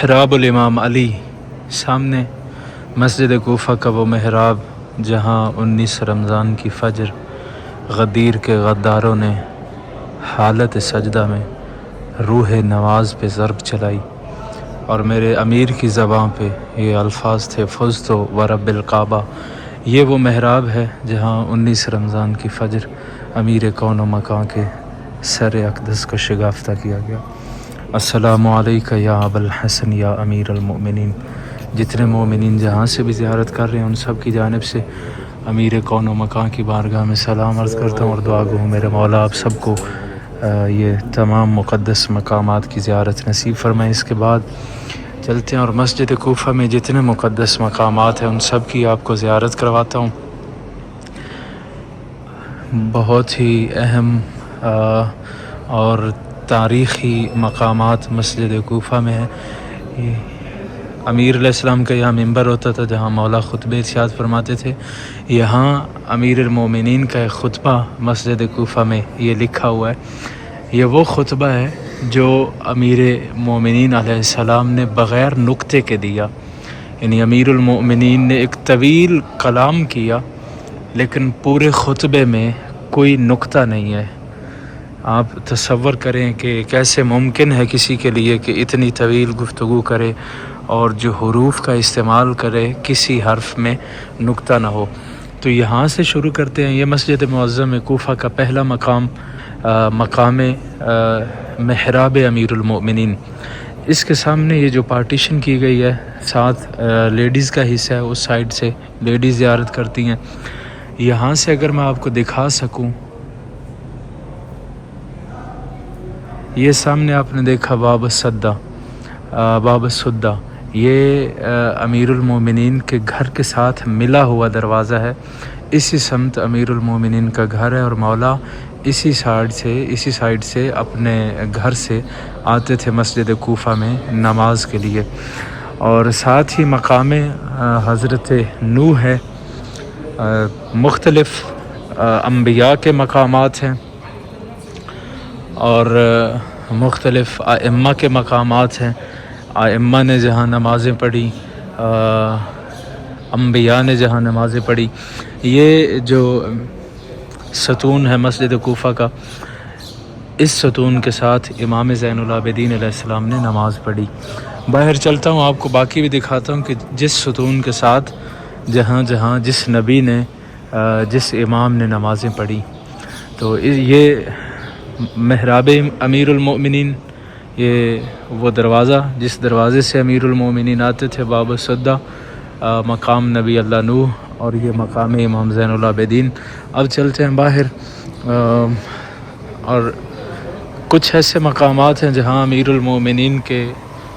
محراب الامام علی، سامنے مسجد کوفہ کا وہ محراب جہاں 19 رمضان کی فجر غدیر کے غداروں نے حالت سجدہ میں روح نواز پہ ضرب چلائی، اور میرے امیر کی زبان پہ یہ الفاظ تھے فزت ورب الکعبہ۔ یہ وہ محراب ہے جہاں 19 رمضان کی فجر امیر کون و مکان کے سر اقدس کو شگافتہ کیا گیا۔ السلام علیکہ یا ابا الحسن یا امیر المؤمنین۔ جتنے مومنین جہاں سے بھی زیارت کر رہے ہیں ان سب کی جانب سے امیر کون و مکان کی بارگاہ میں سلام عرض کرتا ہوں اور دعا گو میرے مولا آپ سب کو یہ تمام مقدس مقامات کی زیارت نصیب فرمائیں۔ اس کے بعد چلتے ہیں اور مسجد کوفہ میں جتنے مقدس مقامات ہیں ان سب کی آپ کو زیارت کرواتا ہوں۔ بہت ہی اہم اور تاریخی مقامات مسجد کوفہ میں ہے۔ امیر علیہ السلام کا یہاں ممبر ہوتا تھا جہاں مولا خطبے ارشاد فرماتے تھے۔ یہاں امیر المومنین کا ایک خطبہ مسجد کوفہ میں یہ لکھا ہوا ہے۔ یہ وہ خطبہ ہے جو امیر مومنین علیہ السلام نے بغیر نقطے کے دیا، یعنی امیر المومنین نے ایک طویل کلام کیا لیکن پورے خطبے میں کوئی نقطہ نہیں ہے۔ آپ تصور کریں کہ کیسے ممکن ہے کسی کے لیے کہ اتنی طویل گفتگو کرے اور جو حروف کا استعمال کرے کسی حرف میں نقطہ نہ ہو۔ تو یہاں سے شروع کرتے ہیں۔ یہ مسجد معظم کوفہ کا پہلا مقام محراب امیر المؤمنین۔ اس کے سامنے یہ جو پارٹیشن کی گئی ہے، ساتھ لیڈیز کا حصہ ہے، اس سائڈ سے لیڈیز زیارت کرتی ہیں۔ یہاں سے اگر میں آپ کو دکھا سکوں، یہ سامنے آپ نے دیکھا باب السدہ، یہ امیر المومنین کے گھر کے ساتھ ملا ہوا دروازہ ہے۔ اسی سمت امیر المومنین کا گھر ہے اور مولا اسی سائڈ سے اپنے گھر سے آتے تھے مسجد کوفہ میں نماز کے لیے۔ اور ساتھ ہی مقام حضرت نوح ہے، مختلف انبیاء کے مقامات ہیں اور مختلف ائمہ کے مقامات ہیں۔ ائمہ نے جہاں نمازیں پڑھی، انبیاء نے جہاں نمازیں پڑھی۔ یہ جو ستون ہے مسجد کوفہ کا، اس ستون کے ساتھ امام زین العابدین علیہ السلام نے نماز پڑھی۔ باہر چلتا ہوں، آپ کو باقی بھی دکھاتا ہوں کہ جس ستون کے ساتھ جہاں جس نبی نے جس امام نے نمازیں پڑھی۔ تو یہ محراب امیر المؤمنین، یہ وہ دروازہ جس دروازے سے امیر المؤمنین آتے تھے، باب السدہ، مقام نبی اللہ نوح، اور یہ مقام امام زین العابدین۔ اب چلتے ہیں باہر، اور کچھ ایسے مقامات ہیں جہاں امیر المؤمنین کے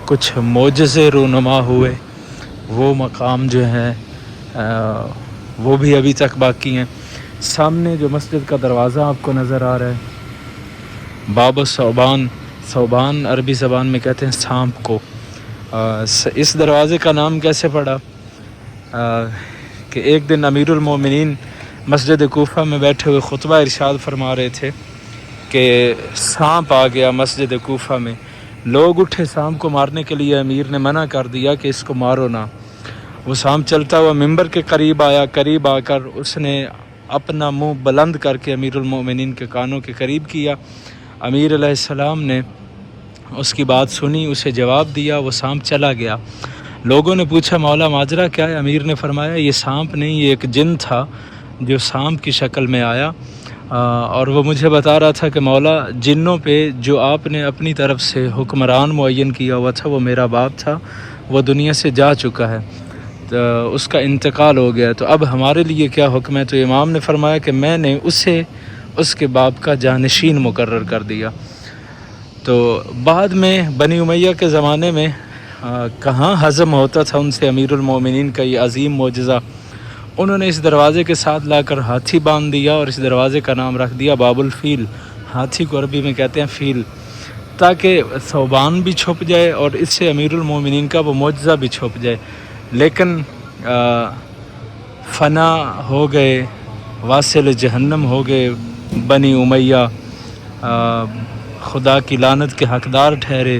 کچھ معجزے رونما ہوئے، وہ مقام جو ہیں وہ بھی ابھی تک باقی ہیں۔ سامنے جو مسجد کا دروازہ آپ کو نظر آ رہا ہے، باب صوبان عربی زبان میں کہتے ہیں سانپ کو۔ اس دروازے کا نام کیسے پڑا کہ ایک دن امیر المومنین مسجد کوفہ میں بیٹھے ہوئے خطبہ ارشاد فرما رہے تھے کہ سانپ آ گیا مسجد کوفہ میں۔ لوگ اٹھے سانپ کو مارنے کے لیے، امیر نے منع کر دیا کہ اس کو مارو نہ۔ وہ سانپ چلتا ہوا ممبر کے قریب آیا، قریب آ کر اس نے اپنا منہ بلند کر کے امیر المومنین کے کانوں کے قریب کیا۔ امیر علیہ السلام نے اس کی بات سنی، اسے جواب دیا، وہ سانپ چلا گیا۔ لوگوں نے پوچھا مولا ماجرا کیا ہے؟ امیر نے فرمایا یہ سانپ نہیں، یہ ایک جن تھا جو سانپ کی شکل میں آیا، اور وہ مجھے بتا رہا تھا کہ مولا جنوں پہ جو آپ نے اپنی طرف سے حکمران معین کیا ہوا تھا وہ میرا باپ تھا، وہ دنیا سے جا چکا ہے، تو اس کا انتقال ہو گیا، تو اب ہمارے لیے کیا حکم ہے؟ تو امام نے فرمایا کہ میں نے اسے اس کے باپ کا جانشین مقرر کر دیا۔ تو بعد میں بنی امیہ کے زمانے میں کہاں ہضم ہوتا تھا ان سے امیر المومنین کا یہ عظیم معجزہ، انہوں نے اس دروازے کے ساتھ لا کر ہاتھی باندھ دیا اور اس دروازے کا نام رکھ دیا باب الفیل۔ ہاتھی کو عربی میں کہتے ہیں فیل، تاکہ ثوبان بھی چھپ جائے اور اس سے امیر المومنین کا وہ معجزہ بھی چھپ جائے۔ لیکن فنا ہو گئے، واصل جہنم ہو گئے بنی امیہ، خدا کی لعنت کے حقدار ٹھہرے،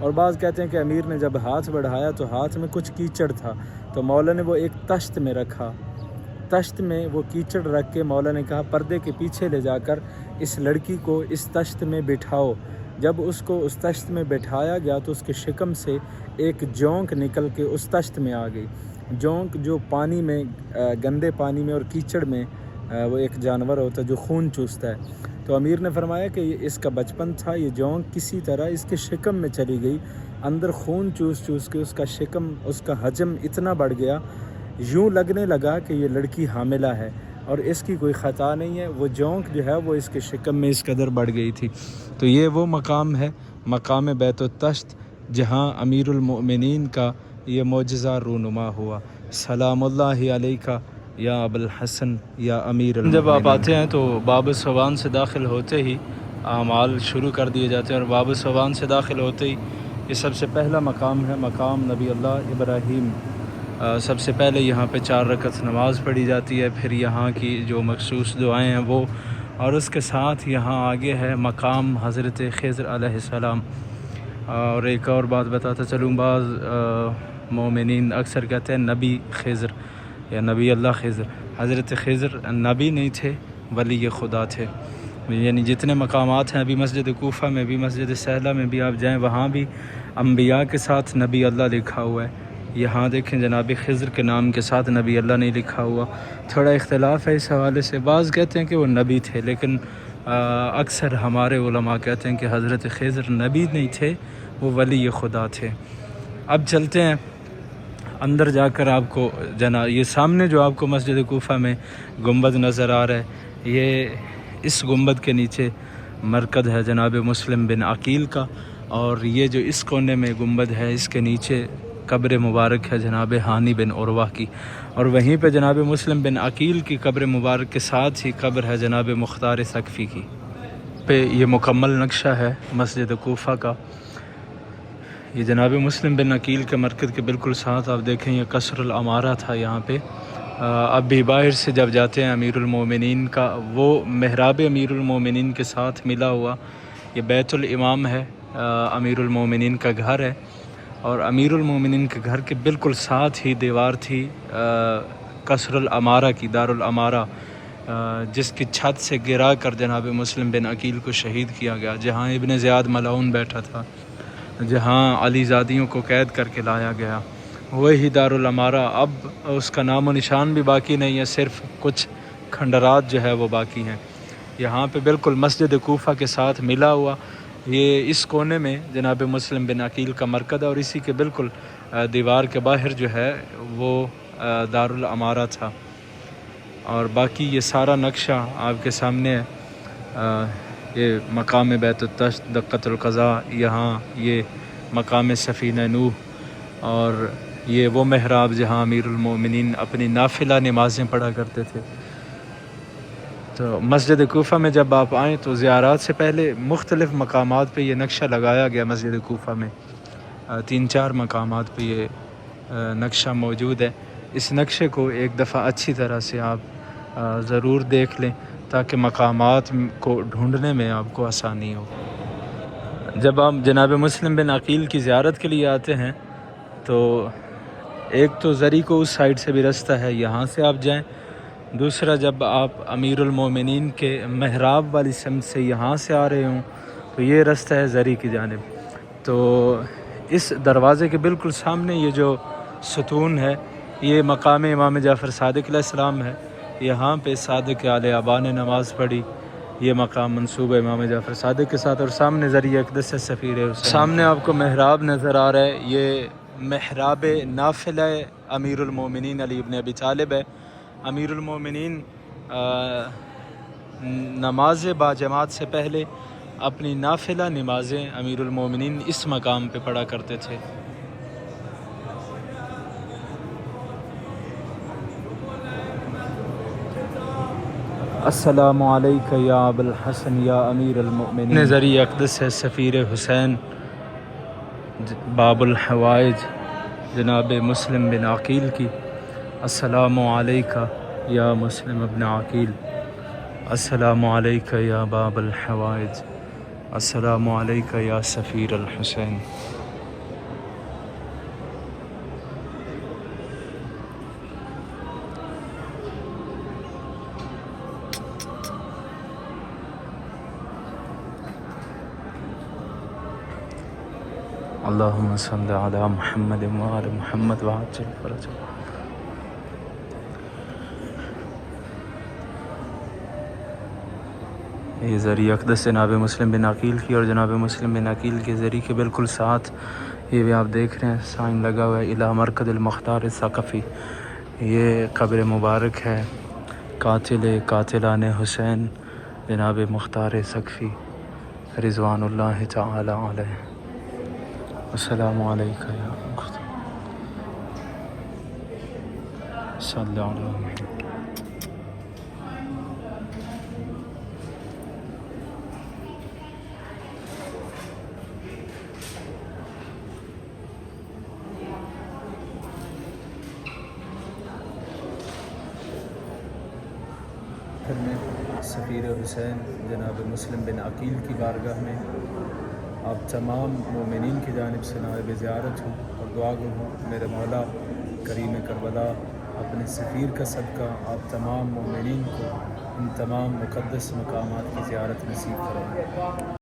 اور بعض کہتے ہیں کہ امیر نے جب ہاتھ بڑھایا تو ہاتھ میں کچھ کیچڑ تھا، تو مولا نے وہ ایک تشت میں رکھا، تشت میں وہ کیچڑ رکھ کے مولا نے کہا پردے کے پیچھے لے جا کر اس لڑکی کو اس تشت میں بٹھاؤ۔ جب اس کو اس تشت میں بٹھایا گیا تو اس کے شکم سے ایک جونک نکل کے اس تشت میں آ گئی۔ جونک جو پانی میں، گندے پانی میں اور کیچڑ میں وہ ایک جانور ہوتا ہے جو خون چوستا ہے۔ تو امیر نے فرمایا کہ یہ اس کا بچپن تھا، یہ جونک کسی طرح اس کے شکم میں چلی گئی، اندر خون چوس چوس کے اس کا شکم، اس کا حجم اتنا بڑھ گیا، یوں لگنے لگا کہ یہ لڑکی حاملہ ہے اور اس کی کوئی خطا نہیں ہے۔ وہ جونک جو ہے وہ اس کے شکم میں اس قدر بڑھ گئی تھی۔ تو یہ وہ مقام ہے، مقام بیت التشت، جہاں امیر المؤمنین کا یہ معجزہ رونما ہوا۔ سلام اللہ علیکہ یا ابو الحسن یا امیر المؤمنین۔ جب آپ آتے ہیں تو باب الصوان سے داخل ہوتے ہی اعمال شروع کر دیے جاتے ہیں، اور باب الصوان سے داخل ہوتے ہی یہ سب سے پہلا مقام ہے، مقام نبی اللہ ابراہیم۔ سب سے پہلے یہاں پہ 4 رکعت نماز پڑھی جاتی ہے، پھر یہاں کی جو مخصوص دعائیں ہیں وہ، اور اس کے ساتھ یہاں آگے ہے مقام حضرت خضر علیہ السلام۔ اور ایک اور بات بتاتا چلوں، بعض مومنین اکثر کہتے ہیں نبی خضر یا نبی اللہ خضر۔ حضرت خضر نبی نہیں تھے، ولی خدا تھے۔ یعنی جتنے مقامات ہیں، ابھی مسجد کوفہ میں بھی، مسجد سہلہ میں بھی آپ جائیں وہاں بھی انبیاء کے ساتھ نبی اللہ لکھا ہوا ہے۔ یہاں دیکھیں جناب خضر کے نام کے ساتھ نبی اللہ نہیں لکھا ہوا، تھوڑا اختلاف ہے اس حوالے سے۔ بعض کہتے ہیں کہ وہ نبی تھے، لیکن اکثر ہمارے علماء کہتے ہیں کہ حضرت خضر نبی نہیں تھے، وہ ولی خدا تھے۔ اب چلتے ہیں اندر جا کر، آپ کو یہ سامنے جو آپ کو مسجد کوفہ میں گنبد نظر آ رہا ہے، یہ اس گنبد کے نیچے مرکز ہے جناب مسلم بن عقیل کا، اور یہ جو اس کونے میں گنبد ہے اس کے نیچے قبر مبارک ہے جناب ہانی بن عروہ کی، اور وہیں پہ جناب مسلم بن عقیل کی قبر مبارک کے ساتھ ہی قبر ہے جناب مختار ثقفی کی۔ پہ یہ مکمل نقشہ ہے مسجد کوفہ کا۔ یہ جناب مسلم بن عقیل کے مرکز کے بالکل ساتھ آپ دیکھیں یہ قصر العمارہ تھا یہاں پہ۔ اب بھی باہر سے جب جاتے ہیں امیر المومنین کا وہ محراب امیر المومنین کے ساتھ ملا ہوا یہ بیت الامام ہے، امیر المومنین کا گھر ہے، اور امیر المومنین کے گھر کے بالکل ساتھ ہی دیوار تھی قصر العمارہ کی، دار العمارہ، جس کی چھت سے گرا کر جناب مسلم بن عقیل کو شہید کیا گیا، جہاں ابن زیاد ملعون بیٹھا تھا، جہاں علی زادیوں کو قید کر کے لایا گیا، وہی دار العمارہ۔ اب اس کا نام و نشان بھی باقی نہیں ہے، صرف کچھ کھنڈرات جو ہے وہ باقی ہیں۔ یہاں پہ بالکل مسجد کوفہ کے ساتھ ملا ہوا یہ اس کونے میں جناب مسلم بن عقیل کا مرکز ہے، اور اسی کے بالکل دیوار کے باہر جو ہے وہ دار العمارہ تھا۔ اور باقی یہ سارا نقشہ آپ کے سامنے ہے۔ یہ مقام بیت التشت، دقۃ القضاء، یہاں یہ مقام سفینہ نوح، اور یہ وہ محراب جہاں امیر المومنین اپنی نافلہ نمازیں پڑھا کرتے تھے۔ تو مسجد کوفہ میں جب آپ آئیں تو زیارات سے پہلے مختلف مقامات پہ یہ نقشہ لگایا گیا۔ مسجد کوفہ میں 3-4 مقامات پہ یہ نقشہ موجود ہے۔ اس نقشے کو ایک دفعہ اچھی طرح سے آپ ضرور دیکھ لیں تاکہ مقامات کو ڈھونڈنے میں آپ کو آسانی ہو۔ جب آپ جناب مسلم بن عقیل کی زیارت کے لیے آتے ہیں تو ایک تو زری کو اس سائڈ سے بھی رستہ ہے، یہاں سے آپ جائیں۔ دوسرا جب آپ امیر المومنین کے محراب والی سمت سے یہاں سے آ رہے ہوں تو یہ رستہ ہے زری کی جانب۔ تو اس دروازے کے بالکل سامنے یہ جو ستون ہے یہ مقام امام جعفر صادق علیہ السلام ہے۔ یہاں پہ صادق علیہ آبا نے نماز پڑھی، یہ مقام منسوب ہے امام جعفر صادق کے ساتھ۔ اور سامنے ذریعہ اقدس سے سفیر حسین، سامنے آپ کو محراب نظر آ رہا ہے، یہ محراب نافلہ امیر المومنین علی ابن ابی طالب ہے۔ امیر المومنین نماز با جماعت سے پہلے اپنی نافلہ نمازیں امیر المومنین اس مقام پہ پڑھا کرتے تھے۔ السلام علیکہ یا ابو الحسن یا امیر المؤمنین، ذریعہ اقدس ہے سفیر حسین، باب الحوائج جناب مسلم بن عقیل کی۔ السلام علیکہ یا مسلم ابن عقیل، السلام علیکہ یا باب الحوائج، السلام علیکہ یا سفیر الحسین۔ اللہم صلی علی محمد وآل محمد وعجل فرجہ. یہ ذریعہ اقدس جناب مسلم بن عقیل کی اور جناب مسلم بن عقیل کے ذریعے کے بالکل ساتھ یہ بھی آپ دیکھ رہے ہیں سائن لگا ہوا ہے الہ مرکز المختار ثقفی. یہ قبر مبارک ہے قاتلان حسین جناب مختار ثقفی رضوان اللہ تعالی علیہ. السلام علیکم یا اخت صلی اللہ علیہ وسلم. میں سفیر حسین جناب مسلم بن عقیل کی بارگاہ میں آپ تمام مومنین کی جانب سے نائب زیارت ہوں اور دعا گو ہوں میرے مولا کریم کربلا اپنے سفیر کا صدقہ آپ تمام مومنین کو ان تمام مقدس مقامات کی زیارت نصیب فرمائے.